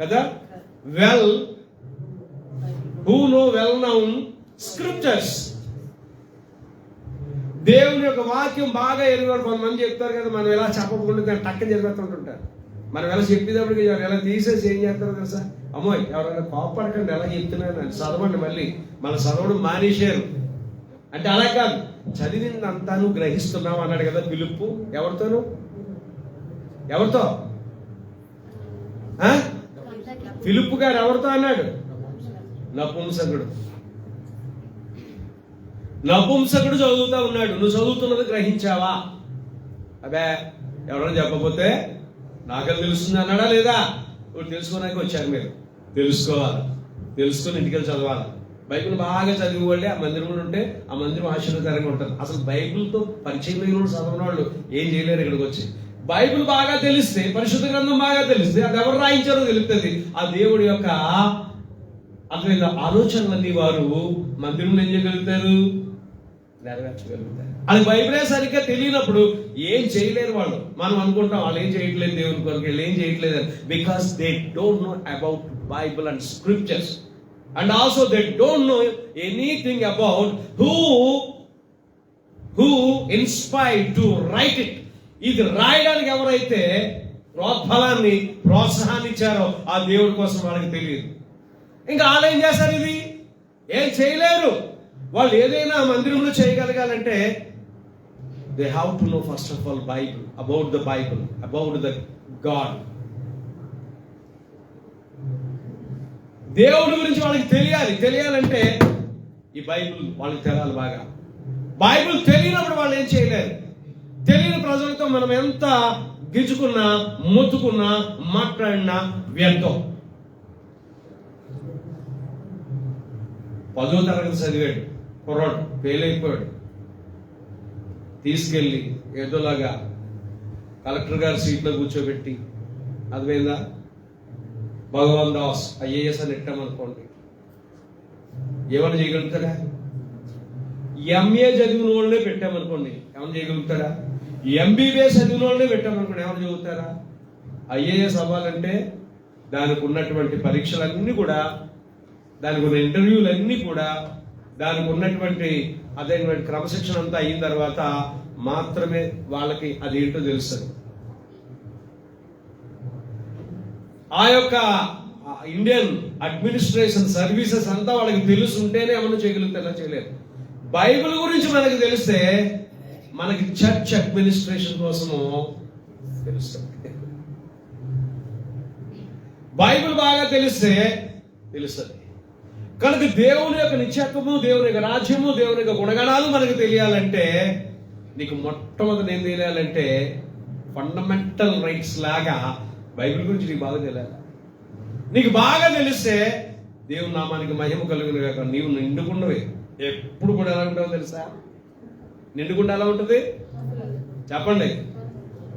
కదా, who know well known scriptures. దేవుని యొక్క వాక్యం బాగా ఎరిగాడు. కొంతమంది చెప్తారు కదా, మనం ఎలా చెప్పకుండా టక్కని జరిగిపోతుంటుంటారు. మనం ఎలా చెప్పేటప్పటికి ఎలా తీసేసి ఏం చేస్తారో తెలుసా? అమ్మోయ్ ఎవరైనా కోపడకండి, ఎలా చెప్తున్నాను చదవండి, మళ్ళీ మన చదవడం మానేశారు అంటే అలా కాదు, చదివిందంతాను గ్రహిస్తున్నావు అన్నాడు కదా ఫిలిప్పు. ఎవరితో ఫిలిప్పు గారు ఎవరితో అన్నాడు? నపుంసకుడు చదువుతా ఉన్నాడు. నువ్వు చదువుతున్నది గ్రహించావా? అదే ఎవరైనా చెప్పకపోతే నాకని తెలుస్తుంది అన్నాడా లేదా? ఇప్పుడు తెలుసుకోవడానికి వచ్చారు మీరు. తెలుసుకొని ఇంటికి వెళ్ళి చదవాలి. బైబిల్ బాగా చదివి వాళ్ళే ఆ మందిరం కూడా ఉంటే ఆ మందిరం ఆశీర్వాదకరంగా ఉంటుంది. అసలు బైబిల్తో పరిచయం లేని వాళ్ళు, చదవని వాళ్ళు ఏం చేయలేరు ఇక్కడికి వచ్చి. బైబిల్ బాగా తెలిస్తే, పరిశుద్ధ గ్రంథం బాగా తెలిస్తే, అది ఎవరు రాయించారో తెలుస్తుంది. ఆ దేవుడి యొక్క అక్కడ ఆలోచనలన్నీ వారు మందిరంలో ఏం చేయగలుగుతారు? నెరవేర్చగలుగుతారు. అది బైబిలే సరిగ్గా తెలియనప్పుడు ఏం చేయలేరు వాళ్ళు. మనం అనుకుంటాం వాళ్ళు ఏం చేయట్లేదు దేవుని కొరకు, వీళ్ళు ఏం చేయట్లేదు, because they don't know about Bible and scriptures, and also they don't know anything about who inspired to right it. ఇది రాయడానికి ఎవరైతే ప్రోత్ఫలాన్ని, ప్రోత్సాహాన్ని ఇచ్చారో ఆ దేవుడి కోసం వాళ్ళకి తెలియదు. ఇంకా వాళ్ళు ఏం చేస్తారు? ఇది ఏం చేయలేరు. వాళ్ళు ఏదైనా మందిరంలో చేయగలగాలంటే they have to know first of all Bible, about the God. దేవుడి గురించి వాళ్ళకి తెలియాలంటే ఈ బైబిల్ వాళ్ళకి తెలియాలి బాగా. బైబిల్ తెలియనప్పుడు వాళ్ళు ఏం చేయలేరు. తెలియని ప్రజలతో మనం ఎంత గిచ్చుకున్నా, మొత్తుకున్నా, మాట్లాడినా వ్యర్థం. 10వ తరగతి చదివాడు కుర్రాడు, ఫెయిల్ అయిపోయాడు. తీసుకెళ్ళి ఏదోలాగా కలెక్టర్ గారి సీట్లో కూర్చోబెట్టి, అర్థమైందా, భగవాన్ దాస్ IAS అని ఎట్టామనుకోండి, ఏమన్నా చేయగలుగుతాడా? MA చదివిన వాళ్ళనే పెట్టామనుకోండి, ఏమన్నా చేయగలుగుతాడా? MBBS చదివిన వాళ్ళనే పెట్టామనుకోండి, ఏమన్నా చదువుతారా? IAS అవ్వాలంటే దానికి ఉన్నటువంటి పరీక్షలన్నీ కూడా, దానికి ఉన్న ఇంటర్వ్యూలన్నీ కూడా, దానికి ఉన్నటువంటి అదైనటువంటి క్రమశిక్షణ అంతా అయిన తర్వాత మాత్రమే వాళ్ళకి అది ఏంటో తెలుస్తుంది. ఆ యొక్క ఇండియన్ అడ్మినిస్ట్రేషన్ సర్వీసెస్ అంతా వాళ్ళకి తెలుసుంటేనే ఏమన్నా చేయగలుగుతారా? చేయలేరు. బైబిల్ గురించి మనకి తెలిస్తే మనకి చర్చ్ అడ్మినిస్ట్రేషన్ కోసము తెలుస్తుంది. బైబిల్ బాగా తెలిస్తే తెలుస్తుంది. కనుక దేవుని యొక్క నిత్యత్వము, దేవుని యొక్క రాజ్యము, దేవుని యొక్క గుణగణాలు మనకు తెలియాలంటే, నీకు మొట్టమొదటి ఏం తెలియాలంటే ఫండమెంటల్ రైట్స్ లాగా బైబిల్ గురించి నీకు బాగా తెలియాలి. నీకు బాగా తెలిస్తే దేవుని నామానికి మహిమ కలుగును గాక. నీవు నిండుకుండవే. ఎప్పుడు కూడా ఎలా ఉంటావో తెలుసా? నిండుకుండా ఎలా ఉంటుంది చెప్పండి.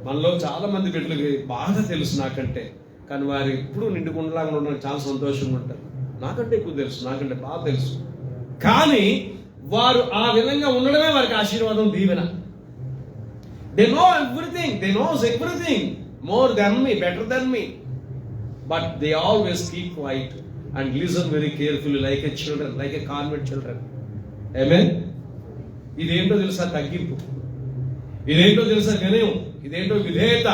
మనలో చాలా మంది బిడ్డలకి బాగా తెలుసు నాకంటే, కానీ వారు ఎప్పుడు నిండుకుండలాగా ఉండడానికి చాలా సంతోషంగా ఉంటారు. నాకంటే ఎక్కువ తెలుసు, నాకంటే బాగా తెలుసు, కానీ వారు ఆ విధంగా ఉండడమే వారికి ఆశీర్వాదం, దీవెన. They know everything more than me, better than me, but they always keep quiet and listen very carefully like a children, like a convent children. Amen. ఇదేంటో తెలుసా? తగ్గింపు. ఇదేంటో తెలుసా? వినయం. ఇదేంటో విధేయత.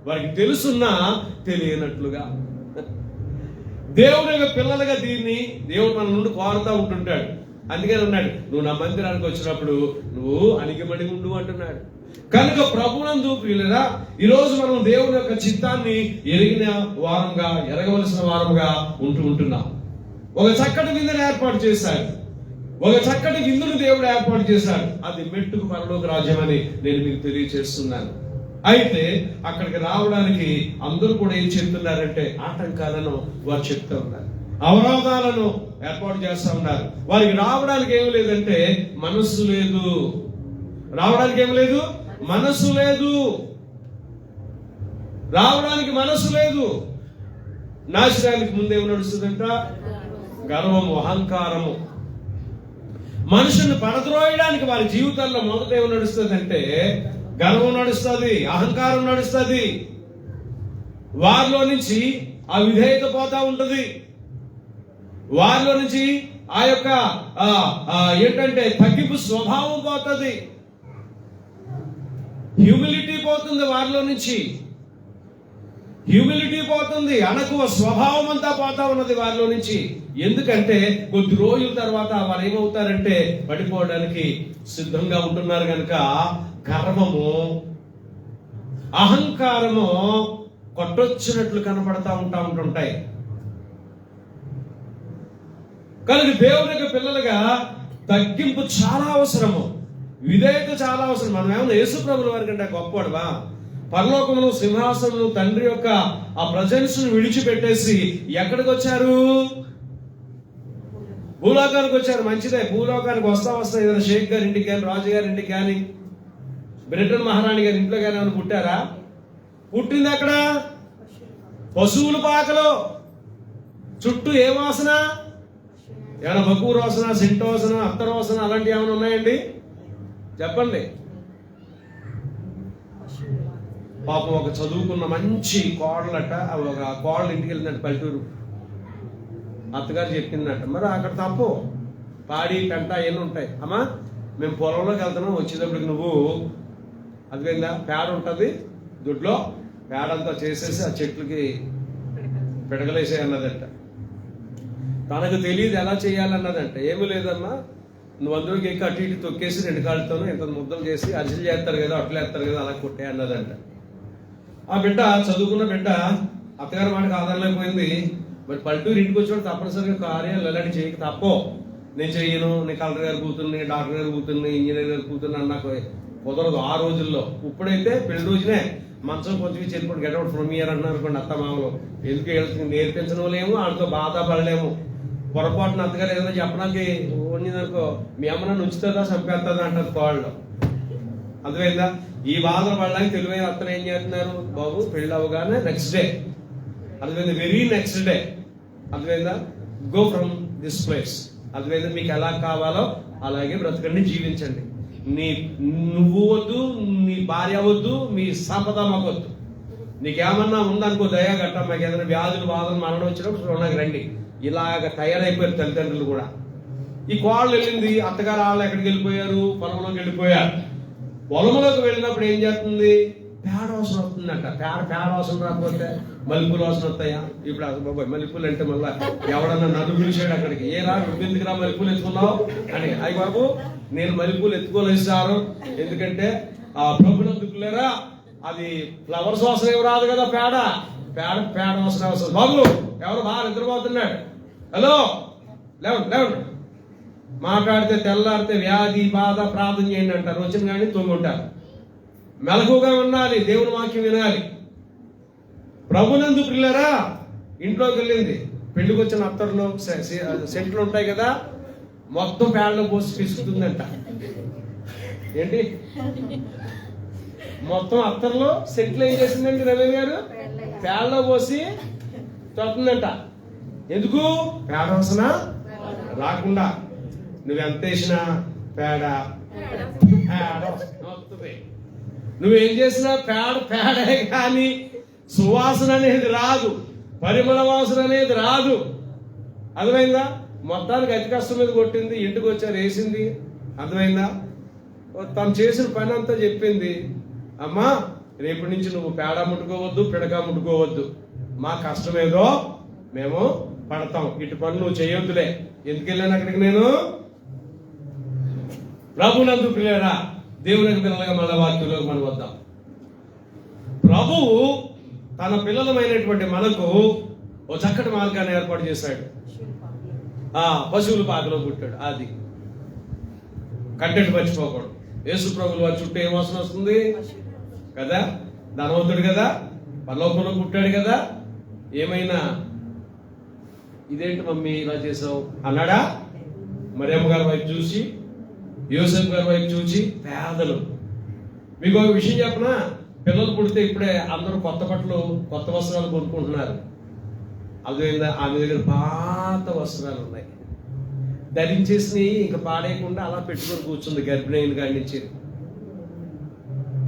వారికి తెలుసున్నా తెలియనట్లుగా. దేవుని యొక్క పిల్లలుగా దీన్ని దేవుడు మన నుండి కోరుతూ ఉంటుంటాడు. అందుకని అన్నాడు, నువ్వు నా మందిరానికి వచ్చినప్పుడు నువ్వు అణిగిమణి ఉండు అంటున్నాడు. కనుక ప్రభునందు ప్రియులారా, ఈరోజు మనం దేవుని యొక్క చిత్తాన్ని ఎరగవలసిన వారంగా ఉంటున్నాం. ఒక చక్కటి విందును ఏర్పాటు చేశాడు. ఒక చక్కటి విందును దేవుడు ఏర్పాటు చేశాడు. అది మెట్టుకు పరలోక రాజ్యం అని నేను మీకు తెలియజేస్తున్నాను. అయితే అక్కడికి రావడానికి అందరూ కూడా ఏం చెప్తున్నారంటే ఆటంకాలను వారు చెప్తూ ఉన్నారు, అవరోధాలను ఏర్పాటు చేస్తా ఉన్నారు. వారికి రావడానికి ఏమి లేదంటే మనస్సు లేదు. రావడానికి ఏమి లేదు, మనస్సు లేదు. రావడానికి మనస్సు లేదు. నాశనానికి ముందేమి నడుస్తుందంట? గర్వము, అహంకారము. మనుషుల్ని పడద్రోయడానికి వారి జీవితాల్లో మొదట ఏమి నడుస్తుందంటే గర్వం నడుస్తుంది, అహంకారం నడుస్తుంది. వారిలో నుంచి ఆ విధేయత పోతా ఉంటది. వారిలో నుంచి ఆ యొక్క ఏంటంటే తగ్గింపు స్వభావం పోతుంది, హ్యూమిలిటీ పోతుంది. వారిలో నుంచి హ్యూమిలిటీ పోతుంది, అణకువ స్వభావం అంతా పోతా ఉన్నది వారిలో నుంచి. ఎందుకంటే కొద్ది రోజుల తర్వాత వారు ఏమవుతారంటే పడిపోవడానికి సిద్ధంగా ఉంటున్నారు కనుక గర్వము, అహంకారము కొట్టొచ్చినట్లు కనపడతా ఉంటుంటాయి. కనుక దేవుని యొక్క పిల్లలుగా తగ్గింపు చాలా అవసరము, విధేయత చాలా అవసరం. మనం ఏమన్నా యేసు ప్రభుల వారి కంటే గొప్పవాడువా? పరలోకమును, సింహాసనము, తండ్రి యొక్క ఆ ప్రజెన్స్ ను విడిచిపెట్టేసి ఎక్కడికి వచ్చారు? భూలోకానికి వచ్చారు. మంచిదే, భూలోకానికి వస్తా ఏదైనా షేక్ గారి ఇంటికి కానీ, రాజు గారి ఇంటికి కానీ, బ్రిటన్ మహారాణి గారి ఇంట్లో కానీ ఏమైనా పుట్టారా? పుట్టింది అక్కడ పశువుల పాకలో. చుట్టూ ఏ వాసన? ఏమైనా బకూరు వాసన, సెంటు వాసన, అత్తర వాసన అలాంటివి ఏమైనా ఉన్నాయండి? చెప్పండి. పాపం ఒక చదువుకున్న మంచి కోడలట, ఒక కోడలు ఇంటికి వెళ్ళిందంట పల్లెటూరు. అత్తగారు చెప్పిందంట, మరి అక్కడ తప్పు, పాడి పెంట అవన్నీ ఉంటాయి. అమ్మా మేము పొలంలోకి వెళ్తున్నాం, వచ్చేటప్పటికి నువ్వు అదిపోయిందా పేడ ఉంటుంది దొడ్లో, పేడంతా చేసేసి ఆ చెట్లకి పిడకలేసే అన్నదంట. తనకు తెలియదు ఎలా చేయాలన్నదంట. ఏమీ లేదమ్మా, నువ్వు అందరికి ఎక్కి అటు ఇటు తొక్కేసి 2 కాళ్ళతోనూ ఇంత ముద్దలు చేసి అరిసెలు చేస్తారు కదా, అట్లా వేస్తారు కదా, అలా కొట్టే అన్నదంట. ఆ బిడ్డ, చదువుకున్న బిడ్డ, అత్తగారి మాటకు ఆధారలేకపోయింది. మరి పల్లెటూరు ఇంటికి వచ్చినప్పుడు తప్పనిసరిగా కార్యాలు అలాంటి చేయక తప్పో. నేను చెయ్యను, నేను కలెక్టర్ గారు కూతుర్ని, డాక్టర్ గారు కూతుర్ని, ఇంజనీర్ గారు కూతుర్ని అన్నాకు కుదరదు ఆ రోజుల్లో. ఇప్పుడైతే పెళ్లి రోజునే మంచం కొంచెం చెల్లిపోయి గెట్అవుట్ ఫ్రమ్ ఇయర్ అంటున్నారు అనుకోండి అత్త మామలు. ఎందుకు వెళ్తుంది నేర్పించడం లేము, వాళ్ళతో బాధపడలేము. పొరపాటున అత్తగారు ఏదైనా చెప్పడానికి వండిందనుకో, మీ అమ్మను ఉంచుతుందా చంపేస్తుందా అంటారు కోళ్ళు. అర్థమైందా? ఈ బాధలు పడడానికి తెలివైన అత్తను ఏం చేస్తున్నారు? బాబు పెళ్ళి అవగానే నెక్స్ట్ డే, అర్థమైందా, వెరీ నెక్స్ట్ డే, అర్థమైందా, గో ఫ్రమ్ దిస్ ప్లేస్. అర్థమైందా? మీకు ఎలా కావాలో అలాగే బ్రతకండి, జీవించండి. నువ్వు వద్దు, నీ భార్య వద్దు, మీ సంపద మాకు వద్దు. నీకేమన్నా ఉందనుకో దయా గట్ట, మాకు ఏదైనా వ్యాధులు, బాధలు, మరణం వచ్చినప్పుడు నాకు రండి. ఇలాగ తయారైపోయారు తల్లిదండ్రులు కూడా. ఈ కోళ్ళు వెళ్ళింది, అత్తగారు వాళ్ళు ఎక్కడికి వెళ్ళిపోయారు? పొలంలోకి వెళ్ళిపోయారు. పొలంలోకి వెళ్ళినప్పుడు ఏం చేస్తుంది? పేడ వాసన వస్తుందంట. పేడ వాసన రాకపోతే మల్లెపూలు వాసన వస్తాయా? ఇప్పుడు అసలు బాబాయ్ మల్లెపూలు అంటే మళ్ళీ ఎవడన్నా నన్ను పిలిచాడు అక్కడికి, ఏ రా ఎందుకు రా మల్లెపూలు ఎత్తుకున్నావు అని. అయ్యి బాబు నేను మల్లెపూలు ఎత్తుకోలేదు సారు, ఎందుకంటే ఆ ప్రభునందుకులేరా అది ఫ్లవర్స్ వాసన ఏమి రాదు కదా, పేడ వాసన వస్తుంది. బాబు ఎవరు బాగా నిద్రపోతున్నాడు, హలో లేవండి మాట్లాడితే తెల్లారితే వ్యాధి బాధ ప్రార్థన చేయండి అంటారు. వచ్చిన కానీ తొంగుంటారు. మెలకుగా ఉండాలి, దేవుని వాక్యం వినాలి. ప్రభునందు ప్రియులారా, ఇంట్లోకి వెళ్ళింది, పెళ్లికి వచ్చిన అత్తర్లు సెంట్లు ఉంటాయి కదా, మొత్తం పేడలో పోసి పిసుకుతుందంట. ఏంటి మొత్తం అత్తర్లో సెంట్లు ఏం చేసిందండి రవి గారు? పేడలో పోసి తొడుతుందంట. ఎందుకు? పేడ వాసన రాకుండా. నువ్వెంత వేసినా పేడ వస్తుంది. నువ్వేం చేసినా పేడే కానీ సువాసన అనేది రాదు, పరిమళ వాసన అనేది రాదు. అర్థమైందా? మొత్తానికి అతి కష్టం మీద కొట్టింది, ఇంటికి వచ్చారు, వేసింది. అర్థమైందా? తను చేసిన పని అంతా చెప్పింది. అమ్మా రేపటి నుంచి నువ్వు పేడ ముట్టుకోవద్దు, పిడక ముట్టుకోవద్దు, మా కష్టం ఏదో మేము పడతాం, ఇటు పని నువ్వు చేయొద్దులే. ఎందుకు వెళ్ళాను అక్కడికి నేను? ప్రభునందు ప్రియులారా, దేవునికి పిల్లలుగా మన వాక్యంలోకి మనం వద్దాం. ప్రభువు తన పిల్లలమైనటువంటి మనకు ఓ చక్కటి మార్గాన్ని ఏర్పాటు చేశాడు. పశువుల పాకలో పుట్టాడు. అది కంటెంట్ మర్చిపోకూడదు. యేసు ప్రభుల వారి చుట్టూ ఏం వాసన వస్తుంది కదా, ధనవంతుడు కదా, పరలోకంలో పుట్టాడు కదా, ఏమైనా ఇదేంటి మమ్మీ ఇలా చేసావు అన్నాడా? మరియమ్మ గారి వైపు చూసి, యోసేపు గారి వైపు చూసి, పేదలు. మీకు ఒక విషయం చెప్పనా, పిల్లలు పుడితే ఇప్పుడే అందరూ కొత్త బట్టలు, కొత్త వస్త్రాలు కొనుక్కుంటున్నారు. అదేందా, ఆమె దగ్గర పాత వస్త్రాలు ఉన్నాయి, ధరించేసి ఇంకా పాడేయకుండా అలా పెట్టుకొని కూర్చుంది. గర్భిణి అయిన కాడి నుంచి,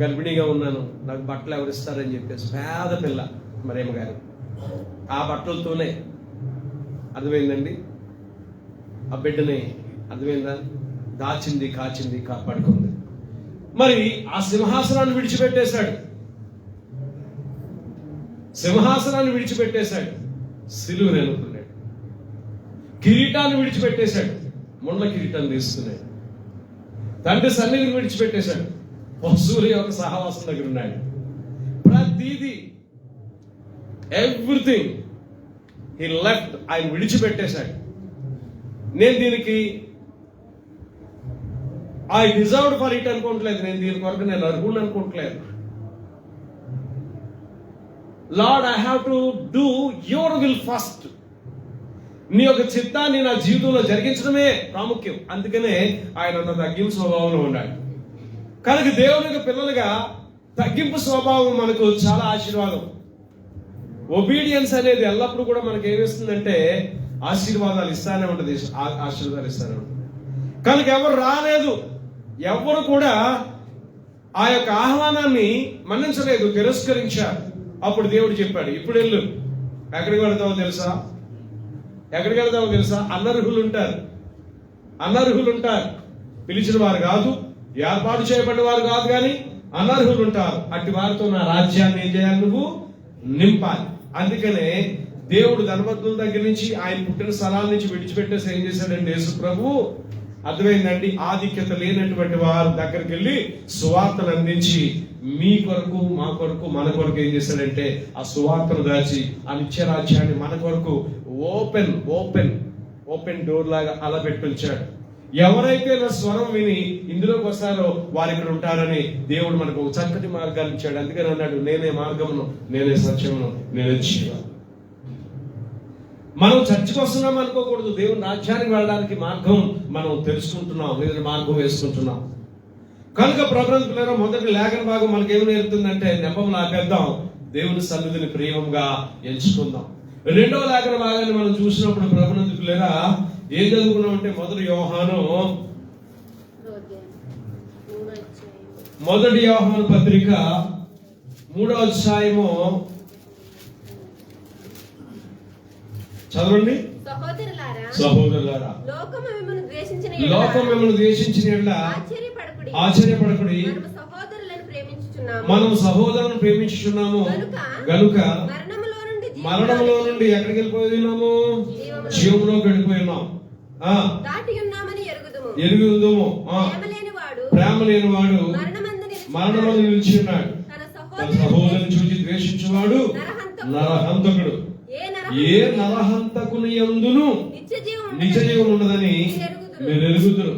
గర్భిణీగా ఉన్నాను, నాకు బట్టలు ఎవరిస్తారని చెప్పేసి పేద పిల్ల మరియమ్మ గారు ఆ బట్టలతోనే, అర్థమైందండి, ఆ బిడ్డని, అర్థమైందా, దాచింది, కాచింది, కాపాడుకుంది. మరి ఆ సింహాసనాన్ని విడిచిపెట్టేశాడు, సింహాసనాన్ని విడిచిపెట్టేశాడు, సిలువను ఎన్నుకున్నాడు. కిరీటాన్ని విడిచిపెట్టేశాడు, ముండ్ల కిరీటాన్ని తీసుకున్నాడు. తండ్రి సన్నిధిని విడిచిపెట్టేశాడు, పశువుల యొక్క సహవాసం దగ్గర ఉన్నాడు. ప్రతిదీ, ఎవ్రీథింగ్ హీ లెఫ్ట్, ఆయన విడిచిపెట్టేశాడు. నేను దీనికి ఐ డిజర్వ్డ్ ఫర్ ఇట్ అనుకోవట్లేదు, నేను దీని కొరకు నేను అర్హుడు అనుకోవట్లేదు. Lord, I have to do your will first. నీ యొక్క చిత్తాన్ని నా జీవితంలో జరిగించడమే ప్రాముఖ్యం. అందుకనే ఆయన తగ్గింపు స్వభావంలో ఉన్నాడు. కనుక దేవుని యొక్క పిల్లలుగా తగ్గింపు స్వభావం మనకు చాలా ఆశీర్వాదం. ఒబీడియన్స్ అనేది ఎల్లప్పుడూ కూడా మనకి ఏమిస్తుందంటే ఆశీర్వాదాలు ఇస్తానే ఉంటుంది, ఆశీర్వాదాలు ఇస్తానే ఉంటుంది. కనుక ఎవరు రాలేదు, ఎవరు కూడా ఆ యొక్క ఆహ్వానాన్ని మన్నించలేదు, తిరస్కరించారు. అప్పుడు దేవుడు చెప్పాడు, ఇప్పుడు వెళ్ళు. ఎక్కడికి వెళ్తావో తెలుసా? ఎక్కడికి వెళ్తావో తెలుసా? అనర్హులు ఉంటారు, అనర్హులు ఉంటారు, పిలిచిన వారు కాదు, ఏర్పాటు చేయబడిన వారు కాదు, కానీ అనర్హులు ఉంటారు. అట్టి వారితో నా రాజ్యాన్ని ఏం చేయాలి? నువ్వు నింపాలి. అందుకనే దేవుడు ధనవంతుల దగ్గర నుంచి, ఆయన పుట్టిన స్థలాల నుంచి విడిచిపెట్టేసి ఏం చేశాడండి యేసు ప్రభు? అర్థమైందండి, ఆధిక్యత లేనటువంటి వారి దగ్గరికి వెళ్ళి సువార్తను అందించి, మీ కొరకు, మా కొరకు, మన కొరకు ఏం చేశాడంటే ఆ సువార్తను దాచి ఆ నిత్య రాజ్యాన్ని మన కొరకు ఓపెన్ ఓపెన్ ఓపెన్ డోర్ లాగా అలా పెట్టుంచాడు. ఎవరైతే నా స్వరం విని ఇందులోకి వస్తారో వారు ఇక్కడ ఉంటారని దేవుడు మనకు ఒక చక్కటి మార్గాన్ని ఇచ్చాడు. అందుకని అన్నాడు, నేనే మార్గమును, నేనే సత్యమును, నేనే జీవం. మనం చర్చకు వస్తున్నాం అనుకోకూడదు, దేవుని రాజ్యానికి వెళ్ళడానికి మార్గం మనం తెలుసుకుంటున్నాం, లేదా మార్గం వేసుకుంటున్నాం. కనుక ప్రభుత్వ మొదటి లేఖన భాగం మనకి ఏమి నేర్పుతుందంటే, నెపములు ఆపేద్దాం, దేవుని సన్నిధిని ప్రియంగా ఎంచుకుందాం. రెండవ లేఖన భాగాన్ని మనం చూసినప్పుడు ప్రభుత్వ ఏం చదువుకున్నామంటే, మొదటి యోహాను పత్రిక 3వ అధ్యాయము చదవండి. సహోదరులారా, లోకము మిమ్మల్ని ద్వేషించిన యెడల ఆశ్చర్యపడకుడి, మనం సహోదరులను ప్రేమించుచున్నాము గనుక మరణంలో నుండి ఎక్కడికి వెళ్ళిపోయినాము? జీవంలోకి వెళ్ళిపోయినాం. ఎరుగుదుము. ప్రేమ లేని వాడు మరణంలో నిలిచి ఉన్నాడు. తన సహోదరుని చూసి ద్వేషించువాడు నరహంతకుడు. ఏ నరహంతకుని యందును నిత్య జీవం ఉన్నదని మీరు ఎరుగుదురు.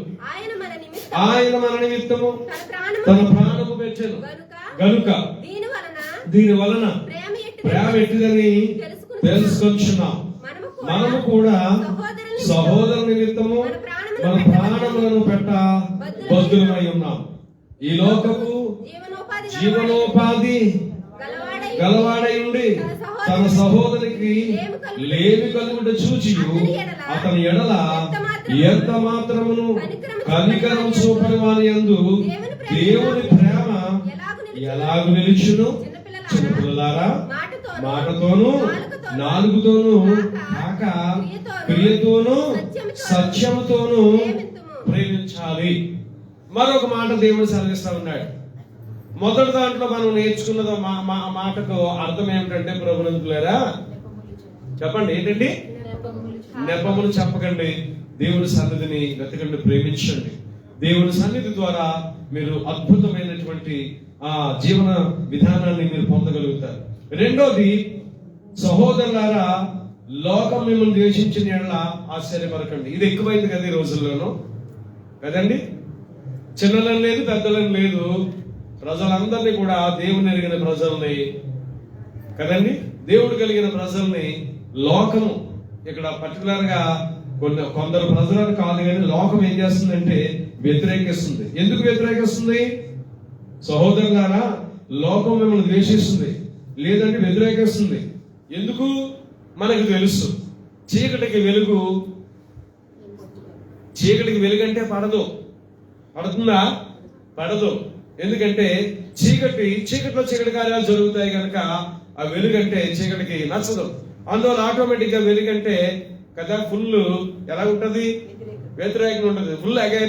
ఆయన మన నిమిత్తము తన ప్రాణము పెట్టెను గనుక దీని వలన ప్రేమ ఎట్టిదని తెలుసుకొచ్చున్నాం. మనము కూడా సహోదరు నిమిత్తము మన ప్రాణములను పెట్ట బద్దులమై ఉన్నాం. ఈ లోకపు జీవనోపాధి గలవాడై ఉండి తన సహోదరికి లేమి కలుగుట చూచి అతని ఎడల ఎంత మాత్రమును కనికరం చూపని వాని యందు దేవుని ప్రేమ ఎలాగు నిలుచును? చిన్నపిల్లలారా, మాటతోనూ నాలుగుతోనూ కాక క్రియతోనూ సత్యముతోనూ ప్రేమించాలి. మరొక మాట దేవుడు సెలవిస్తా ఉన్నాడు. మొదటి దాంట్లో మనం నేర్చుకున్నది మాటకు అర్థం ఏమిటంటే, ప్రభునంతులారా చెప్పండి, ఏంటండి? నెపములు చెప్పకండి, దేవుని సన్నిధిని వెతకండి, ప్రేమించండి. దేవుని సన్నిధి ద్వారా మీరు అద్భుతమైనటువంటి ఆ జీవన విధానాన్ని మీరు పొందగలుగుతారు. రెండోది, సహోదరులారా లోకం మిమ్మల్ని ద్వేషించిన ఎడల ఆశ్చర్యపడకండి. ఇది ఎక్కువైంది కదా ఈ రోజుల్లోనూ కదండి. చిన్నలని లేదు, పెద్దలని లేదు, ప్రజలందరినీ కూడా దేవుని ఎరిగిన ప్రజల్ని కదండి, దేవుడు కలిగిన ప్రజల్ని లోకము, ఇక్కడ పర్టికులర్ గా కొందరు ప్రజలను కాదు కానీ లోకం ఏం చేస్తుందంటే వ్యతిరేకిస్తుంది. ఎందుకు వ్యతిరేకిస్తుంది? సహోదరులారా, లోకం మిమ్మల్ని ద్వేషిస్తుంది, లేదంటే వ్యతిరేకిస్తుంది. ఎందుకు? మనకు తెలుసు చీకటికి వెలుగు అంటే పడుతుందా? పడదు. ఎందుకంటే చీకటిలో చీకటి కార్యాలు జరుగుతాయి కనుక ఆ వెలుగంటే చీకటికి నచ్చదు. అందువల్ల ఆటోమేటిక్ గా వెలుగంటే కదా ఫుల్ ఎలా ఉంటది? వ్యతిరేకంగా ఉంటది. ఫుల్